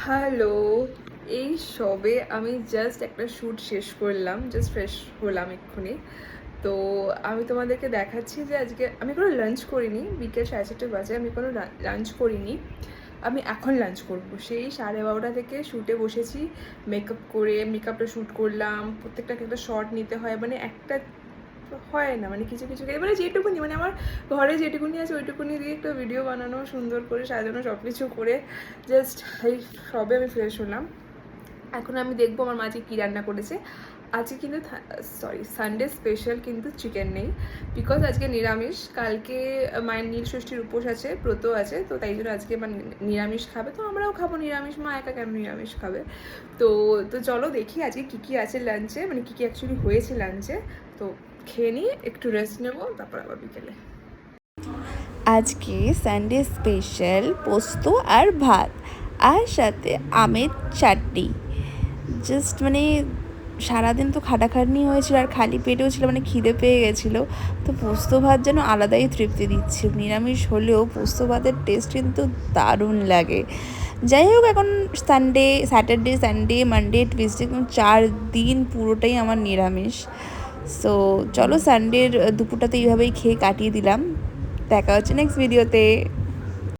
Hello, এই সবে আমি জাস্ট একটা শ্যুট শেষ করলাম, জাস্ট ফ্রেশ হলাম এক্ষুনি। তো আমি তোমাদেরকে দেখাচ্ছি যে আজকে আমি কোনো লাঞ্চ করিনি, বিকেল 4:30 বাজে, আমি কোনো লাঞ্চ করিনি। আমি এখন লাঞ্চ করব। সেই 12:30 থেকে শ্যুটে বসেছি, মেকআপ করে মেকআপটা শ্যুট করলাম, প্রত্যেকটাকে একটা শট নিতে হয়, মানে একটা হয় না, মানে কিছু কিছু মানে যেটুকুনি মানে আমার ঘরে যেটুকুনি আছে ওইটুকুনি দিয়ে একটা ভিডিও বানানো, সুন্দর করে সাজানো, সব কিছু করে জাস্ট এই সবে আমি ফ্রেশ হলাম। এখন আমি দেখবো আমার মা কী রান্না করেছে। আজকে কিন্তু সানডে স্পেশাল কিন্তু চিকেন নেই, বিকজ আজকে নিরামিষ। কালকে মায়ের নীল ষষ্ঠীর উপোস আছে, ব্রত আছে, তো তাই জন্য আজকে মা নিরামিষ খাবে, তো আমরাও খাবো নিরামিষ, মা একা কেন নিরামিষ খাবে। তো তো চলো দেখি আজকে কী কী আছে লাঞ্চে, মানে কী কী অ্যাকচুয়ালি হয়েছে লাঞ্চে। তো খেয়ে নিয়ে একটু রেস্ট নেবো, তারপর আবার বিকেলে। আজকে সানডে স্পেশাল পোস্ত আর ভাত, আর সাথে আমের চাটনি। জাস্ট মানে সারাদিন তো খাটাখাটনি হয়েছিল আর খালি পেটেও ছিল, মানে খিদে পেয়ে গেছিলো। তো পোস্ত ভাত যেন আলাদাই তৃপ্তি দিচ্ছে। নিরামিষ হলেও পোস্ত ভাতের টেস্ট কিন্তু দারুণ লাগে। যাই হোক, এখন স্যাটারডে সানডে মানডে টুইসডে 4 দিন পুরোটাই আমার নিরামিষ। সো চলো সানডের দুপুরটাতে এইভাবেই খেয়ে কাটিয়ে দিলাম। দেখা হচ্ছে নেক্সট ভিডিওতে।